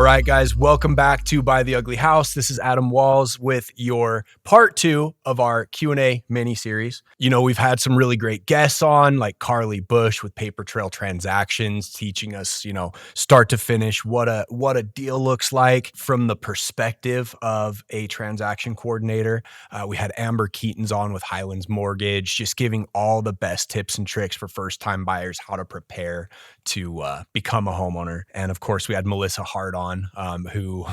right, guys, welcome back to Buy the Ugly House. This is Adam Walz with your part 2 of our Q&A mini series. You know, we've had some really great guests on, like Carly Bush with Paper Trail Transactions, teaching us, you know, start to finish what a deal looks like from the perspective of a transaction coordinator. We had Amber Keaton's on with Highlands Mortgage, just giving all the best tips and tricks for first-time buyers, how to prepare to become a homeowner. And of course, we had Melissa Hart on, who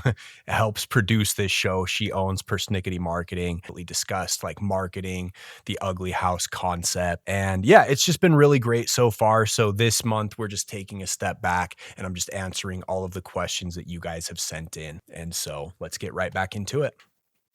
helps produce this show. She owns Persnickety Marketing. We discussed like marketing, the ugly house concept. And yeah, it's just been really great so far. So this month, we're just taking a step back and I'm just answering all of the questions that you guys have sent in. And so let's get right back into it.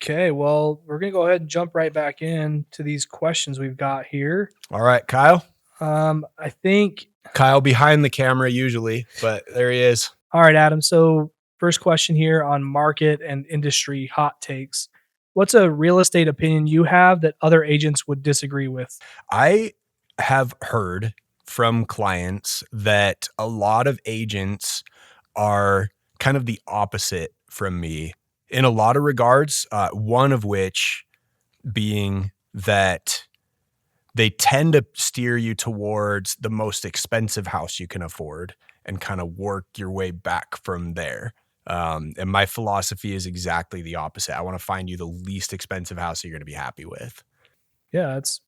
Okay, well, we're going to go ahead and jump right back in to these questions we've got here. All right, Kyle. I think Kyle behind the camera usually, but there he is. All right, Adam. So first question here on market and industry hot takes. What's a real estate opinion you have that other agents would disagree with? I have heard from clients that a lot of agents are kind of the opposite from me in a lot of regards, one of which being that they tend to steer you towards the most expensive house you can afford and kind of work your way back from there. And my philosophy is exactly the opposite. I want to find you the least expensive house that you're going to be happy with. Yeah, it's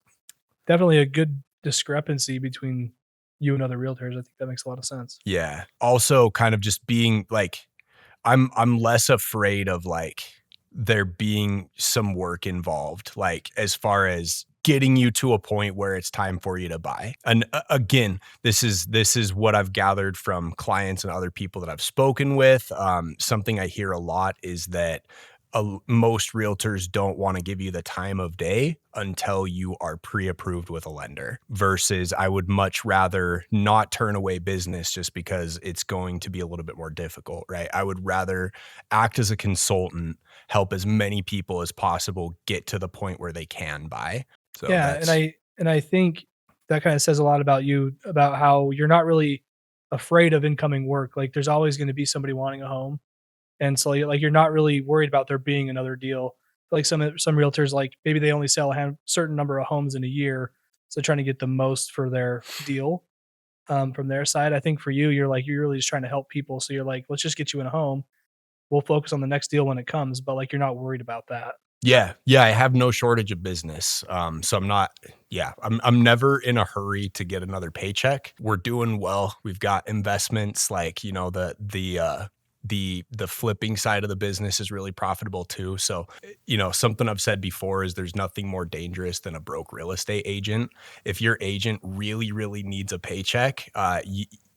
definitely a good discrepancy between you and other realtors. I think that makes a lot of sense. Yeah. Also kind of just being like, I'm less afraid of like there being some work involved, like as far as getting you to a point where it's time for you to buy. And again, this is what I've gathered from clients and other people that I've spoken with. Something I hear a lot is that most realtors don't want to give you the time of day until you are pre-approved with a lender, versus I would much rather not turn away business just because it's going to be a little bit more difficult, right? I would rather act as a consultant, help as many people as possible get to the point where they can buy. So Yeah, and I think that kind of says a lot about you, about how you're not really afraid of incoming work. Like there's always going to be somebody wanting a home. And so, like, you're not really worried about there being another deal. Like some realtors, like maybe they only sell a certain number of homes in a year, so trying to get the most for their deal from their side. I think for you, you're really just trying to help people. So you're like, let's just get you in a home. We'll focus on the next deal when it comes, but like you're not worried about that. yeah, I have no shortage of business. So I'm not, I'm never in a hurry to get another paycheck. We're doing well. We've got investments like, you know, the flipping side of the business is really profitable too. So, you know, something I've said before is there's nothing more dangerous than a broke real estate agent. If your agent really, really needs a paycheck,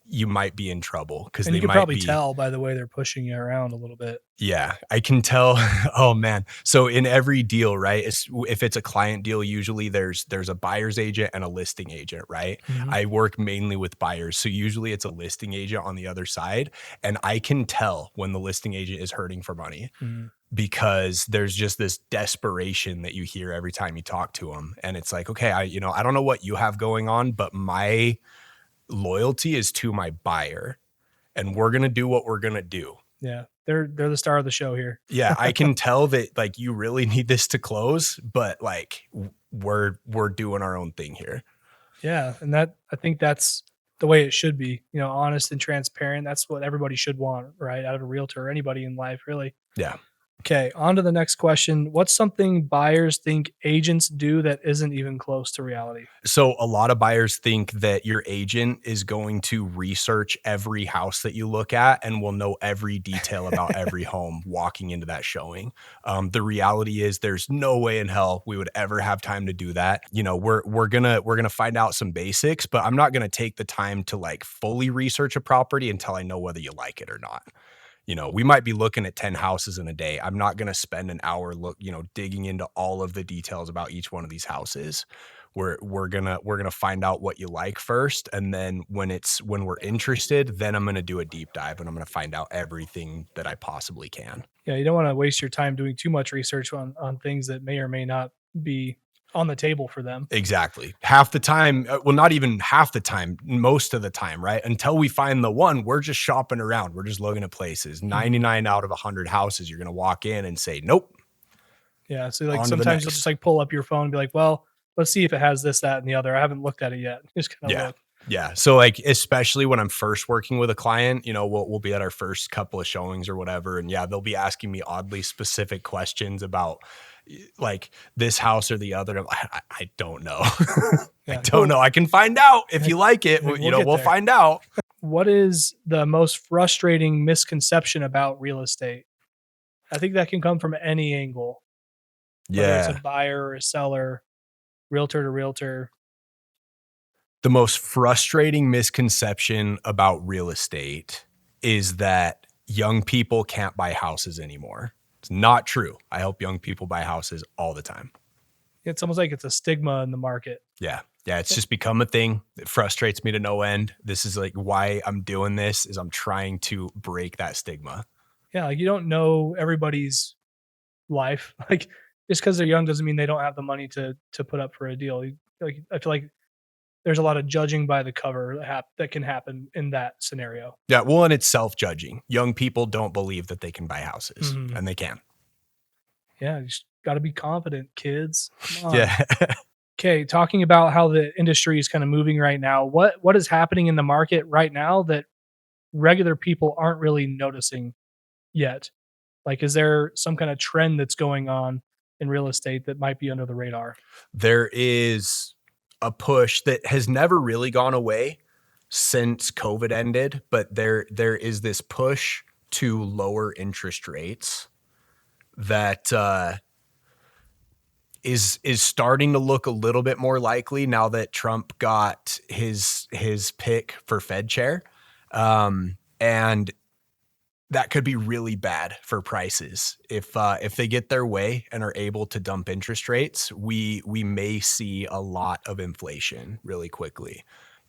you might be in trouble because And they you can might probably be. tell by the way they're pushing you around a little bit. Yeah, I can tell. Oh man. So in every deal, right? If it's a client deal, usually there's a buyer's agent and a listing agent, right? Mhm. I work mainly with buyers. So usually it's a listing agent on the other side. And I can tell when the listing agent is hurting for money Mhm. because there's just this desperation that you hear every time you talk to them. And it's like, okay, I don't know what you have going on, but my loyalty is to my buyer and we're going to do what we're going to do. Yeah, they're the star of the show here. Yeah, I can tell that like you really need this to close, but like we're doing our own thing here. Yeah, and I think that's the way it should be, honest and transparent. That's what everybody should want, right? Out of a realtor or anybody in life, really. Yeah. Okay, on to the next question. What's something buyers think agents do that isn't even close to reality? So a lot of buyers think that your agent is going to research every house that you look at and will know every detail about every home walking into that showing. The reality is there's no way in hell we would ever have time to do that. You know, we're gonna find out some basics, but I'm not gonna take the time to like fully research a property until I know whether you like it or not. You know, we might be looking at 10 houses in a day. I'm not going to spend an hour digging into all of the details about each one of these houses. We're going to find out what you like first, and then when we're interested, then I'm going to do a deep dive and I'm going to find out everything that I possibly can. Yeah, you don't want to waste your time doing too much research on things that may or may not be on the table for them. Exactly. Half the time, well, not even half the time, most of the time, right? Until we find the one, we're just shopping around. We're just looking at places. 99 out of 100 houses, you're going to walk in and say, nope, Yeah. So like on to the sometimes you'll just next. like pull up your phone and be like, well, let's see if it has this, that, and the other. I haven't looked at it yet. Just kind of Yeah. look. Yeah. So like, especially when I'm first working with a client, we'll be at our first couple of showings or whatever. And yeah, they'll be asking me oddly specific questions about like this house or the other. I don't know. I Yeah. don't know. I can find out if you like it. We'll We'll get there. find out. What is the most frustrating misconception about real estate? I think that can come from any angle, whether it's a Yeah. buyer or a seller, realtor to realtor. The most frustrating misconception about real estate is that young people can't buy houses anymore. It's not true. I help young people buy houses all the time. It's almost like it's a stigma in the market. Yeah. Yeah. It's just become a thing. It frustrates me to no end. This is like why I'm doing this is I'm trying to break that stigma. Yeah, like you don't know everybody's life. Like just because they're young doesn't mean they don't have the money to put up for a deal. Like I feel like there's a lot of judging by the cover that can happen in that scenario. Yeah. Well, and it's self-judging. Young people don't believe that they can buy houses and they can. Yeah, you just got to be confident, kids. Come on. Yeah. Okay, talking about how the industry is kind of moving right now. What is happening in the market right now that regular people aren't really noticing yet? Like, is there some kind of trend that's going on in real estate that might be under the radar? There is a push that has never really gone away since COVID ended, but there is this push to lower interest rates that is starting to look a little bit more likely now that Trump got his pick for Fed chair, and that could be really bad for prices if they get their way and are able to dump interest rates. We may see a lot of inflation really quickly.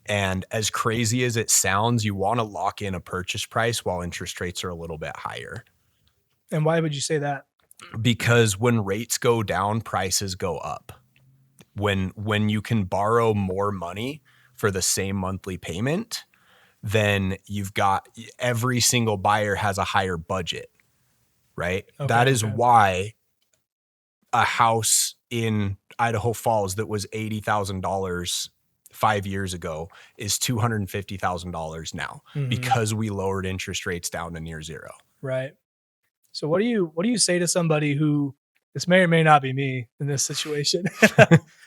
And as crazy as it sounds, you want to lock in a purchase price while interest rates are a little bit higher. And why would you say that? Because when rates go down, prices go up. When you can borrow more money for the same monthly payment, then you've got every single buyer has a higher budget, right? Okay, that is okay. why a house in Idaho Falls that was $80,000 5 years ago is $250,000 now because we lowered interest rates down to near zero. Right. So what do you say to somebody who, this may or may not be me in this situation.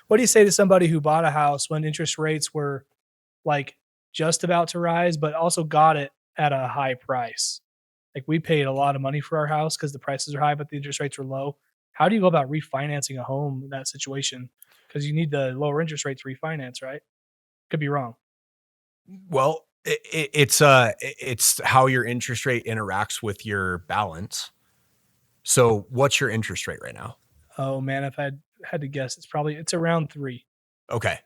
What do you say to somebody who bought a house when interest rates were like just about to rise, but also got it at a high price? Like we paid a lot of money for our house because the prices are high, but the interest rates were low. How do you go about refinancing a home in that situation? Because you need the lower interest rates to refinance, right? Could be wrong. Well, it's how your interest rate interacts with your balance. So what's your interest rate right now? Oh man, if I had to guess, it's around 3. Okay.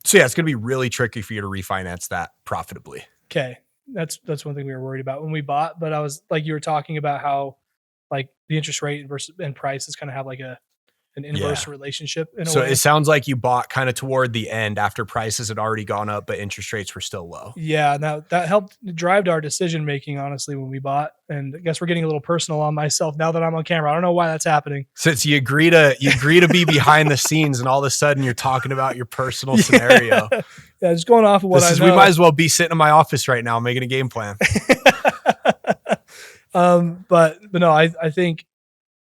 So yeah, it's going to be really tricky for you to refinance that profitably. Okay. That's one thing we were worried about when we bought, but I was like, you were talking about how like the interest rate and prices kind of have like an inverse relationship in a So way. it sounds like you bought kind of toward the end after prices had already gone up, but interest rates were still low. Yeah, now that helped drive our decision making, honestly, when we bought. And I guess we're getting a little personal on myself now that I'm on camera. I don't know why that's happening. Since you agree to be behind the scenes, and all of a sudden you're talking about your personal scenario. Yeah, just going off of what I know. We might as well be sitting in my office right now making a game plan. But no, I think,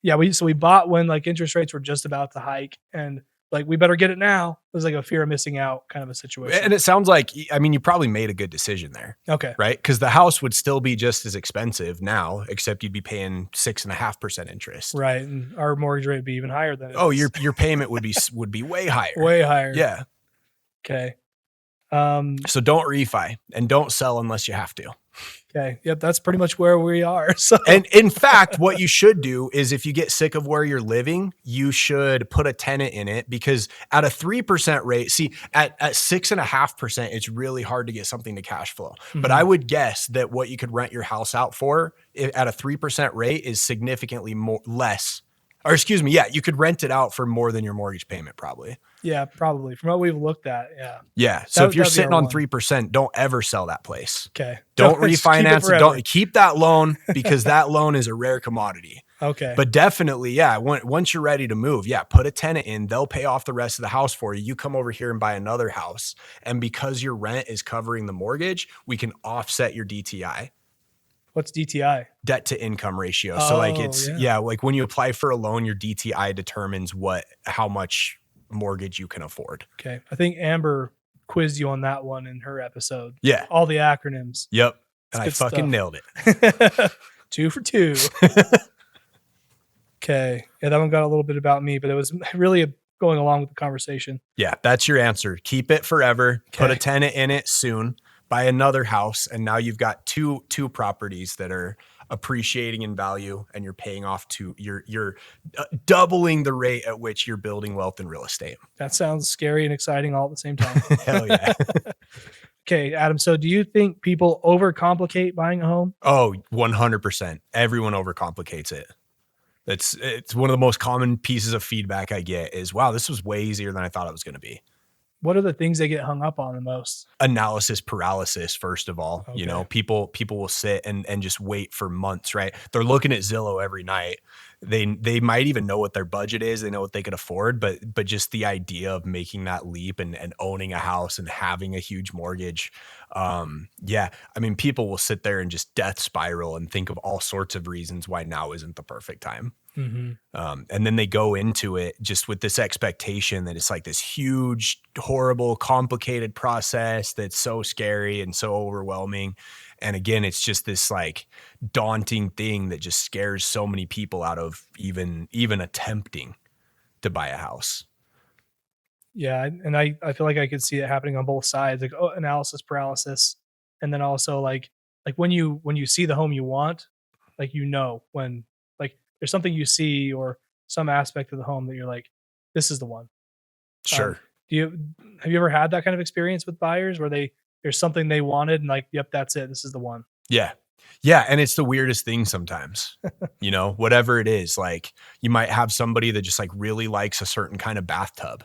yeah, we bought when like interest rates were just about to hike, and like we better get it now. It was like a fear of missing out kind of a situation. And it sounds like, I mean, you probably made a good decision there. Okay. Right? Because the house would still be just as expensive now, except you'd be paying 6.5% interest. Right. And our mortgage rate would be even higher than it Oh, is. your payment would be way higher. Way higher. Yeah. Okay. So don't refi and don't sell unless you have to. Okay. Yep. That's pretty much where we are. So, And in fact, what you should do is if you get sick of where you're living, you should put a tenant in it, because at a 3% rate, see, at 6.5%, it's really hard to get something to cash flow. But I would guess that what you could rent your house out for at a 3% rate is significantly less Or excuse me, yeah, you could rent it out for more than your mortgage payment probably. Yeah, probably. From what we've looked at, yeah. Yeah. So if you're That'd be our sitting on one. 3%, don't ever sell that place. Okay. Don't Just keep it refinance it. forever. Don't keep that loan because that loan is a rare commodity. Okay. But definitely, yeah, once you're ready to move, yeah, put a tenant in. They'll pay off the rest of the house for you. You come over here and buy another house. And because your rent is covering the mortgage, we can offset your DTI. What's DTI? Debt to income ratio. So like yeah. like when you apply for a loan, your DTI determines how much mortgage you can afford. Okay. I think Amber quizzed you on that one in her episode. Yeah. All the acronyms. Yep. And I fucking nailed it. 2 for 2. Okay. Yeah, that one got a little bit about me, but it was really going along with the conversation. Yeah, that's your answer. Keep it forever. Okay. Put a tenant in it soon. Buy another house, and now you've got two properties that are appreciating in value, and you're paying off you're doubling the rate at which you're building wealth in real estate. That sounds scary and exciting all at the same time. Hell yeah. Okay, Adam. So do you think people overcomplicate buying a home? Oh, 100%. Everyone overcomplicates it. It's one of the most common pieces of feedback I get is, wow, this was way easier than I thought it was going to be. What are the things they get hung up on the most? Analysis paralysis, first of all. Okay. You know, people will sit and just wait for months, right? They're looking at Zillow every night. They might even know what their budget is. They know what they could afford, but just the idea of making that leap and owning a house and having a huge mortgage. Yeah. I mean, people will sit there and just death spiral and think of all sorts of reasons why now isn't the perfect time. Mm-hmm. And then they go into it just with this expectation that it's like this huge, horrible, complicated process that's so scary and so overwhelming. And again, it's just this like daunting thing that just scares so many people out of even attempting to buy a house. Yeah. And I feel like I could see it happening on both sides, like analysis paralysis. And then also like when you see the home you want, like, when like there's something you see or some aspect of the home that you're like, this is the one. Sure. Have you ever had that kind of experience with buyers where there's something they wanted and like, yep, that's it. This is the one. Yeah. Yeah. And it's the weirdest thing sometimes, whatever it is, like you might have somebody that just like really likes a certain kind of bathtub.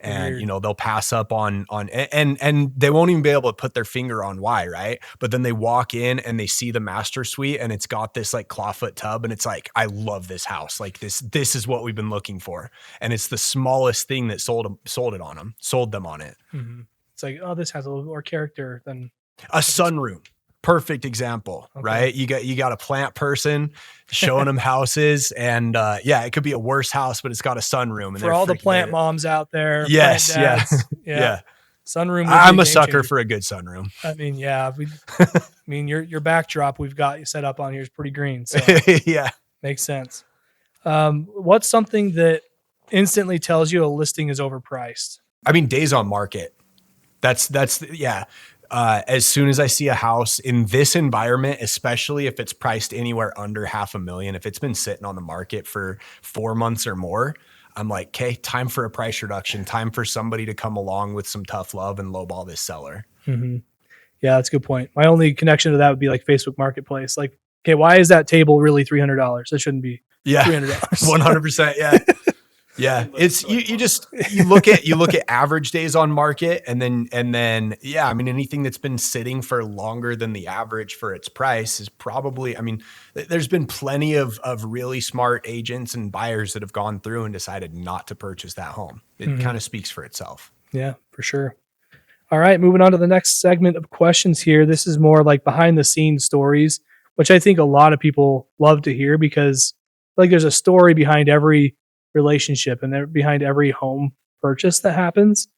And, they'll pass up on, and they won't even be able to put their finger on why. Right. But then they walk in and they see the master suite and it's got this like clawfoot tub. And it's like, I love this house. Like this is what we've been looking for. And it's the smallest thing that sold them on it. Mm-hmm. It's like, oh, this has a little more character than a sunroom. Perfect example, okay. Right? You got a plant person showing them houses, and it could be a worse house, but it's got a sunroom. And for all the plant moms out there, yes, yeah. Sunroom. I'm a sucker for a good sunroom. I mean, yeah. Your backdrop we've got you set up on here is pretty green, so yeah, makes sense. What's something that instantly tells you a listing is overpriced? I mean, days on market. That's yeah. As soon as I see a house in this environment, especially if it's priced anywhere under $500,000, if it's been sitting on the market for 4 months or more, I'm like, okay, time for a price reduction, time for somebody to come along with some tough love and lowball this seller. Mm-hmm. Yeah, that's a good point. My only connection to that would be like Facebook Marketplace. Like, okay, why is that table really $300? It shouldn't be $300. 100%. Yeah. Yeah, it's you look at average days on market and then yeah, I mean anything that's been sitting for longer than the average for its price is probably, I mean, there's been plenty of really smart agents and buyers that have gone through and decided not to purchase that home. It kind of speaks for itself. Yeah, for sure. All right, moving on to the next segment of questions here. This is more like behind the scenes stories, which I think a lot of people love to hear because like there's a story behind every relationship and behind every home purchase that happens.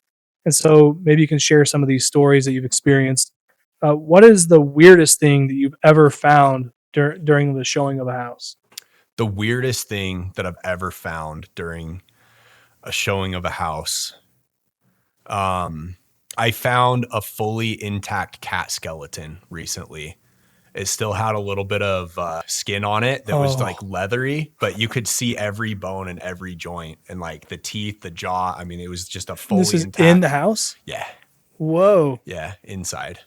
And so maybe you can share some of these stories that you've experienced. What is the weirdest thing that you've ever found during the showing of a house? The weirdest thing that I've ever found during a showing of a house. I found a fully intact cat skeleton recently. It still had a little bit of skin on it that was like leathery, but you could see every bone and every joint and like the teeth, the jaw. I mean, it was just a fully intact. This is in the house? Yeah. Whoa. Yeah, inside.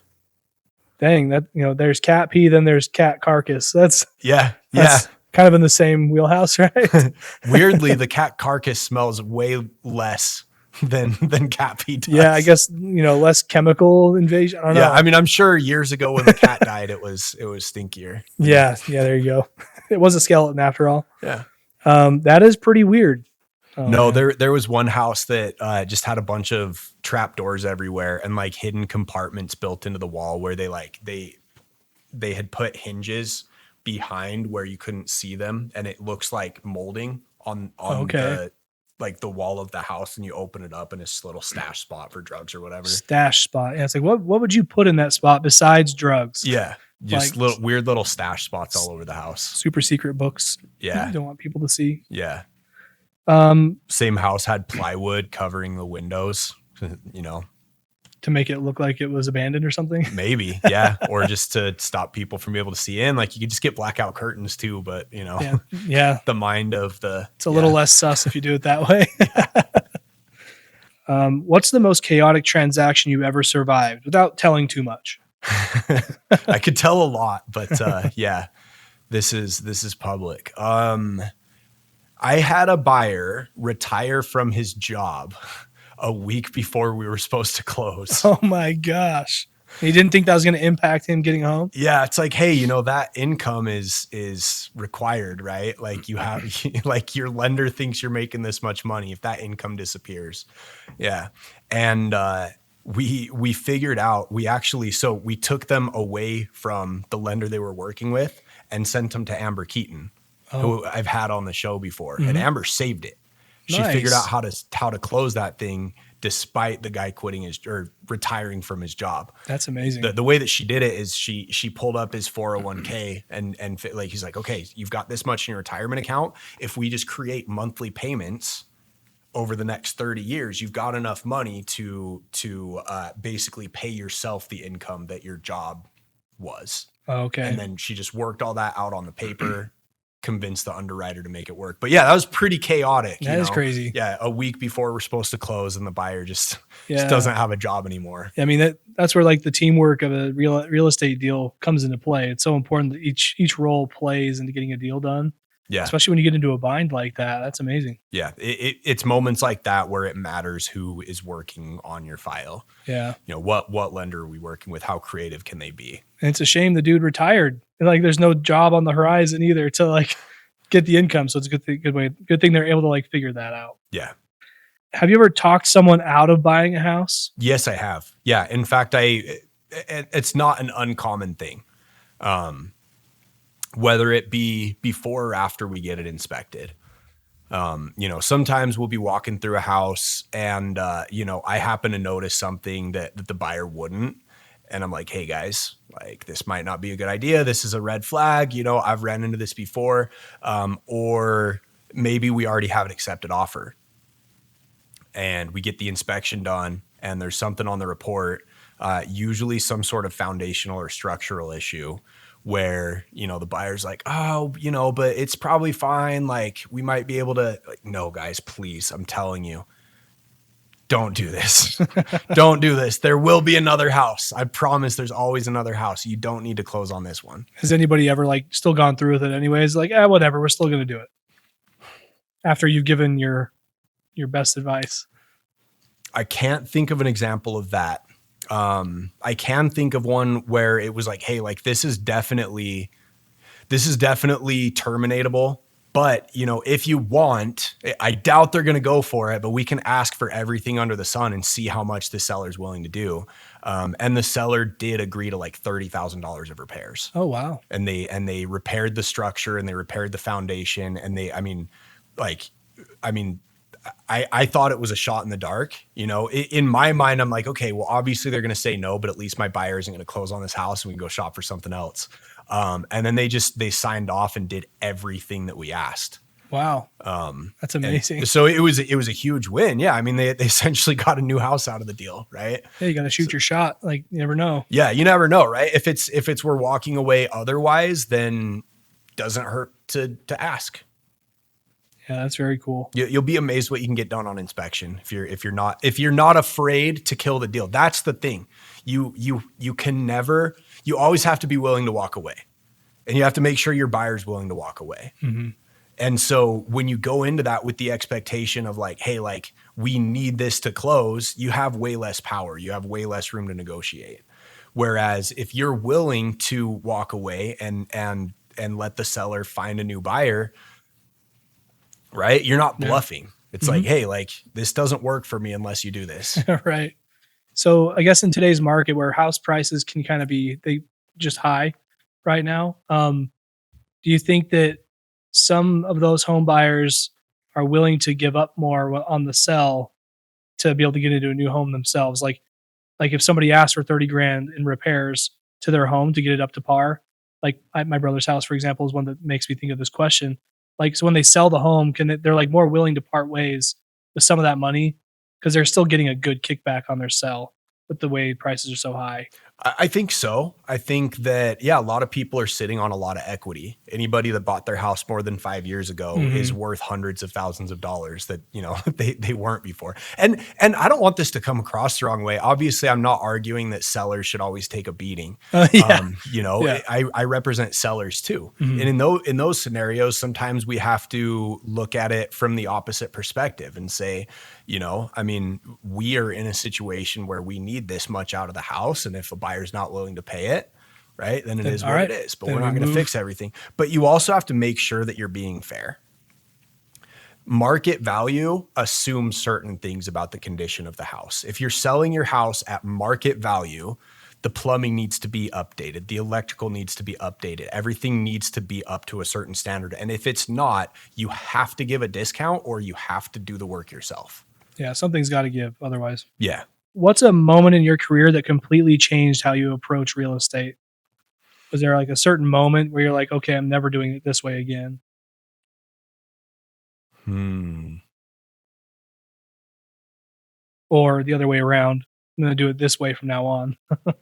Dang, that there's cat pee, then there's cat carcass. That's kind of in the same wheelhouse, right? Weirdly, the cat carcass smells way less than cat pee does. Yeah, I guess, less chemical invasion. I don't know. Yeah, I mean, I'm sure years ago when the cat died, it was stinkier. Yeah, there you go. It was a skeleton after all. Yeah. That is pretty weird. Oh, No, man. there was one house that just had a bunch of trap doors everywhere and like hidden compartments built into the wall where they had put hinges behind where you couldn't see them, and it looks like molding on Okay. the wall of the house, and you open it up and it's a little stash spot for drugs or whatever. Stash spot. Yeah, it's like what would you put in that spot besides drugs? Yeah, just Like weird little stash spots all over the house. super secret books. Yeah, You don't want people to see. yeah. Um, Same house had plywood covering the windows, you know. to make it look like it was abandoned or something. Maybe, yeah, or just to stop people from being able to see in. Like you could just get blackout curtains too, but Yeah. the mind of the It's a little less sus if you do it that way. What's the most chaotic transaction you ever survived without telling too much? I could tell a lot, but yeah, this is public. I had a buyer retire from his job a week before we were supposed to close. Oh my gosh. He didn't think that was going to impact him getting home. Yeah, it's like, hey, that income is required, right? Like you have, like your lender thinks you're making this much money if that income disappears. Yeah, and we figured out so we took them away from the lender they were working with and sent them to Amber Keaton, who I've had on the show before, and Amber saved it. She figured out how to close that thing despite the guy quitting or retiring from his job. That's amazing. The way that she did it is she pulled up his 401k and like he's like, okay, you've got this much in your retirement account. If we just create monthly payments over the next 30 years, you've got enough money to basically pay yourself the income that your job was. Okay. And then she just worked all that out on the paper, convinced the underwriter to make it work. But yeah, that was pretty chaotic. That is crazy. Yeah, a week before we're supposed to close, and the buyer just doesn't have a job anymore. I mean, that's where like the teamwork of a real estate deal comes into play. It's so important that each role plays into getting a deal done. Yeah, especially when you get into a bind like that. That's amazing. Yeah, it's moments like that where it matters who is working on your file. Yeah, what lender are we working with? How creative can they be? And it's a shame the dude retired. And like, there's no job on the horizon either to like get the income. So it's a good thing they're able to like figure that out. Yeah. Have you ever talked someone out of buying a house? Yes, I have. Yeah. In fact, it's not an uncommon thing. Whether it be before or after we get it inspected. Sometimes we'll be walking through a house and, I happen to notice something that the buyer wouldn't. And I'm like, hey guys, like this might not be a good idea. This is a red flag. I've ran into this before. Or maybe we already have an accepted offer and we get the inspection done and there's something on the report, usually some sort of foundational or structural issue where, the buyer's like, oh, but it's probably fine. Like we might be able to, like, no guys, please. I'm telling you, don't do this. Don't do this. There will be another house. I promise there's always another house. You don't need to close on this one. Has anybody ever like still gone through with it anyways? Like, whatever, we're still going to do it after you've given your best advice. I can't think of an example of that. I can think of one where it was like, hey, like this is definitely terminatable. But, if you want, I doubt they're going to go for it, but we can ask for everything under the sun and see how much the seller's willing to do. And the seller did agree to like $30,000 of repairs. Oh, wow. And they repaired the structure and they repaired the foundation. And I thought it was a shot in the dark. In my mind, I'm like, okay, well, obviously they're going to say no, but at least my buyer isn't going to close on this house and we can go shop for something else. And then they signed off and did everything that we asked. Wow. That's amazing. So it was a huge win. Yeah. I mean, they essentially got a new house out of the deal, right? Yeah, you got to shoot your shot. Like you never know. Yeah. You never know, right? If it's we're walking away otherwise, then doesn't hurt to ask. Yeah, that's very cool. You'll be amazed what you can get done on inspection if you're not afraid to kill the deal. That's the thing. You always have to be willing to walk away. and you have to make sure your buyer's willing to walk away. Mhm. And so when you go into that with the expectation of like, hey, like we need this to close, you have way less power. You have way less room to negotiate. Whereas if you're willing to walk away and let the seller find a new buyer, right? You're not Yeah. bluffing. It's like, hey, like this doesn't work for me unless you do this. Right. So I guess in today's market where house prices can kind of be they just high right now, do you think that some of those home buyers are willing to give up more on the sell to be able to get into a new home themselves? Like if somebody asks for 30 grand in repairs to their home to get it up to par, like my brother's house, for example, is one that makes me think of this question. Like, so when they sell the home, they're like more willing to part ways with some of that money because they're still getting a good kickback on their sell with the way prices are so high. I think so. I think that, yeah, a lot of people are sitting on a lot of equity. Anybody that bought their house more than 5 years ago is worth hundreds of thousands of dollars that, you know, they weren't before. And I don't want this to come across the wrong way. Obviously, I'm not arguing that sellers should always take a beating. Yeah. You know, Yeah. I represent sellers too. And in those scenarios, sometimes we have to look at it from the opposite perspective and say, you know, I mean, we are in a situation where we need this much out of the house. And if a buyer's not willing to pay it, right, then it is what it is. But Then we're we not going to move. fix everything. But you also have to make sure that you're being fair. Market value assumes certain things about the condition of the house. If you're selling your house at market value, the plumbing needs to be updated. The electrical needs to be updated. Everything needs to be up to a certain standard. And if it's not, you have to give a discount or you have to do the work yourself. Yeah, something's got to give otherwise. Yeah. What's a moment in your career that completely changed how you approach real estate? Was there like a certain moment where you're like, okay, I'm never doing it this way again? Or the other way around, I'm going to do it this way from now on. I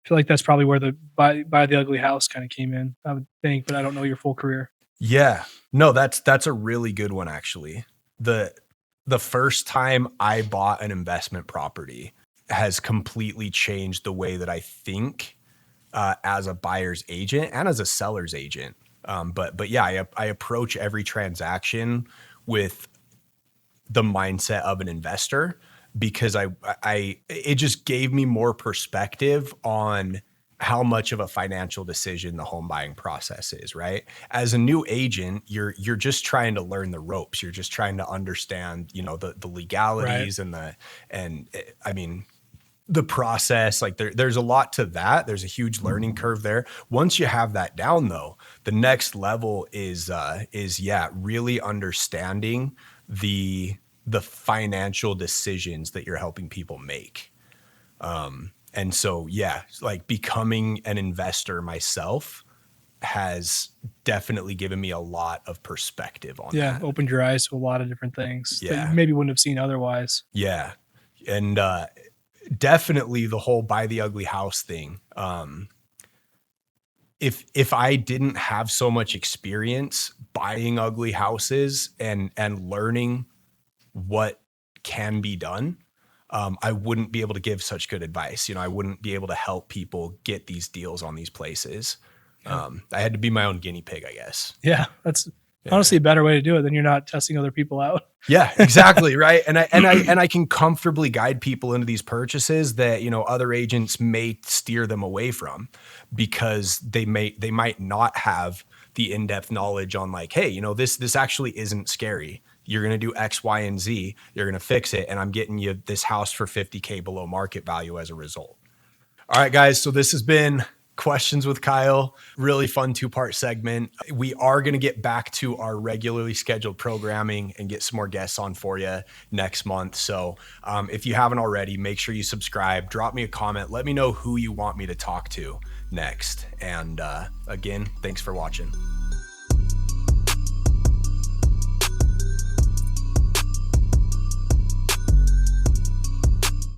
feel like that's probably where the buy the ugly house kind of came in, I would think, but I don't know your full career. Yeah. No, that's a really good one actually. The first time I bought an investment property has completely changed the way that I think as a buyer's agent and as a seller's agent. But yeah, I approach every transaction with the mindset of an investor because it just gave me more perspective on how much of a financial decision the home buying process is, right? As a new agent, you're just trying to learn the ropes. You're just trying to understand, you know, the legalities and I mean, the process. Like there's a lot to that. There's a huge learning curve there. Once you have that down though, the next level is really understanding the financial decisions that you're helping people make. And so, yeah, like becoming an investor myself has definitely given me a lot of perspective on that. Opened your eyes to a lot of different things that Yeah. you maybe wouldn't have seen otherwise. Yeah. And definitely the whole buy the ugly house thing. If I didn't have so much experience buying ugly houses and learning what can be done, I wouldn't be able to give such good advice. You know, I wouldn't be able to help people get these deals on these places. I had to be my own guinea pig, I guess. Yeah, that's honestly a better way to do it than you're not testing other people out. Yeah, exactly. Right. And I can comfortably guide people into these purchases that, you know, other agents may steer them away from because they might not have the in-depth knowledge on like, hey, you know, this actually isn't scary. You're going to do X, Y, and Z. You're going to fix it. And I'm getting you this house for $50K below market value as a result. All right, guys. So this has been Questions with Kyle. Really fun 2-part segment. We are going to get back to our regularly scheduled programming and get some more guests on for you next month. So if you haven't already, make sure you subscribe, drop me a comment. Let me know who you want me to talk to next. And again, thanks for watching.